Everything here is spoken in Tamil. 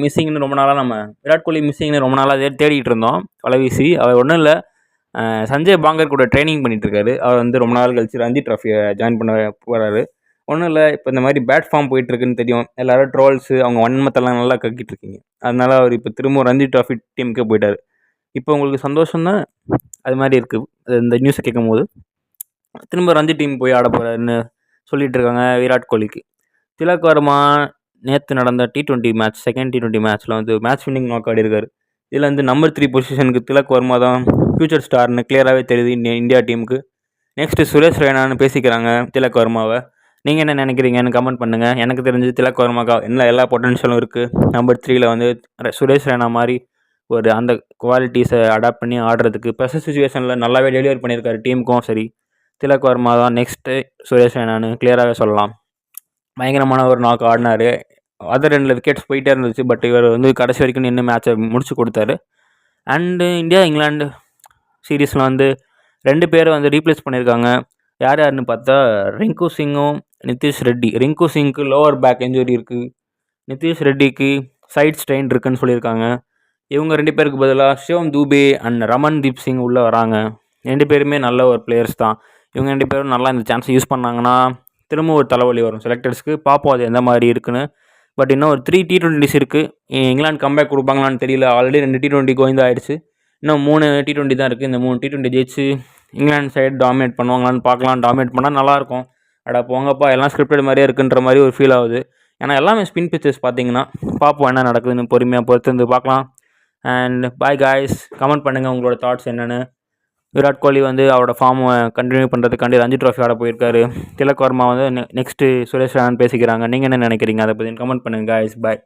மிஸ்ஸிங்னு ரொம்ப நாளாக விராட் கோலி மிஸ்ஸிங்னு ரொம்ப நாளாக தேடிட்டு இருந்தோம் வலைவீசி. அவர் ஒன்றும் இல்லை, சஞ்சய் பாங்கர் கூட ட்ரைனிங் பண்ணிகிட்ருக்காரு. அவர் வந்து ரொம்ப நாள் கழிச்சு ரஞ்சி ட்ராஃபியை ஜாயின் பண்ண போகிறாரு. ஒன்றும் இல்லை, இப்போ இந்த மாதிரி பேட் ஃபார்ம் போயிட்டுருக்குன்னு தெரியும். எல்லோரும் ட்ரோல்ஸு அவங்க வன்மத்தெல்லாம் நல்லா கக்கிட்டு இருக்கீங்க. அதனால அவர் இப்போ திரும்ப ரஞ்சி ட்ராஃபி டீமுக்கே போயிட்டார். இப்போ உங்களுக்கு சந்தோஷம் தான், அது மாதிரி இருக்குது இந்த நியூஸை கேட்கும் போது. திரும்ப ரஞ்சி டீம் போய் ஆட போகிறாருன்னு சொல்லிகிட்டு இருக்காங்க விராட் கோலிக்கு. திலக் வர்மா நேற்று நடந்த T20 மேட்ச், செகண்ட் T20 மேட்ச்சில் வந்து மேட்ச் வின்னிங் நாக் ஆடிருக்காரு. இதில் வந்து நம்பர் 3 பொசிஷனுக்கு திலக் வர்மா தான் ஃபியூச்சர் ஸ்டார்னு கிளியராகவே தெரியுது இந்தியா டீமுக்கு. நெக்ஸ்ட்டு சுரேஷ் ரெய்னான்னு பேசிக்கிறாங்க திலக் வர்மாவை. நீங்கள் என்ன நினைக்கிறீங்கன்னு கமெண்ட் பண்ணுங்கள். எனக்கு தெரிஞ்சு திலக் வர்மாக்கா எல்லா பொட்டன்ஷியலும் இருக்குது. நம்பர் 3ல் வந்து சுரேஷ் ரெய்னா மாதிரி ஒரு அந்த குவாலிட்டிஸை அடாப்ட் பண்ணி ஆடுறதுக்கு ப்ரெஷர் சுச்சுவேஷனில் நல்லாவே டெலிவர் பண்ணியிருக்காரு டீமுக்கும் சரி. திலக் வர்மா தான் நெக்ஸ்ட்டு சுரேஷ் ரெய்னான்னு கிளியராகவே சொல்லலாம். பயங்கரமான ஒரு நாக் ஆடினார். அதர் 2 விக்கெட்ஸ் போயிட்டே இருந்துச்சு. பட் இவர் வந்து கடைசி வரைக்கும் நின்று மேட்சை முடிச்சு கொடுத்தாரு. அண்டு இந்தியா இங்கிலாந்து சீரீஸில் வந்து 2 பேரை வந்து ரீப்ளேஸ் பண்ணியிருக்காங்க. யாருன்னு பார்த்தா ரிங்கு சிங்கும் நிதிஷ் ரெட்டி. ரிங்கு சிங்க்கு லோவர் பேக் இன்ஜுரி இருக்குது, நிதிஷ் ரெட்டிக்கு சைட் ஸ்ட்ரெயின் இருக்குன்னு சொல்லியிருக்காங்க. இவங்க 2 பேருக்கு பதிலாக சிவம் தூபே அண்ட் ரமன்தீப் சிங் உள்ளே வராங்க. 2 பேருமே நல்ல ஒரு பிளேயர்ஸ் தான். இவங்க 2 பேரும் நல்லா இந்த சான்ஸை யூஸ் பண்ணாங்கன்னா திரும்ப ஒரு தலைவலி வரும் செலக்டர்ஸ்க்கு. பார்ப்போம் அது எந்த மாதிரி இருக்குன்னு. பட் இன்னும் ஒரு 3 T20s இருக்குது. இங்கிலாந்து கம்பேக் கொடுப்பாங்களான்னு தெரியல. ஆல்ரெடி 2 T20 கோவிந்தா ஆயிடுச்சு. இன்னும் 3 T20 தான் இருக்குது. இந்த 3 T20 ஜெயிச்சு இங்கிலாந்து சைடு டாமினேட் பண்ணுவாங்களான்னு பார்க்கலாம். டாமினேட் பண்ணால் நல்லாயிருக்கும். போங்கப்பா எல்லாம் ஸ்கிரிப்டட் மாதிரியே இருக்குன்ற மாதிரி ஒரு ஃபீல் ஆகுது. ஏன்னா எல்லாமே ஸ்பின் பிச்சர்ஸ் பார்த்தீங்கன்னா. பார்ப்போம் என்ன நடக்குதுன்னு, பொறுமையாக பொறுத்து வந்து பார்க்கலாம். அண்ட் பாய் காய்ஸ், கமெண்ட் பண்ணுங்கள் உங்களோட தாட்ஸ் என்னென்னு. விராட் கோலி வந்து அவரோட ஃபார்மை கண்டினியூ பண்ணுறதுக்காண்டி ரஞ்சி ட்ராஃபி ஆட போயிருக்காரு. திலக் வர்மா வந்து நெக்ஸ்ட்டு சுரேஷ் ரெய்னான்னு பேசிக்கிறாங்க. நீங்கள் என்ன நினைக்கிறீங்க அதை பற்றி கமெண்ட் பண்ணுங்கள் காய்ஸ். பாய்.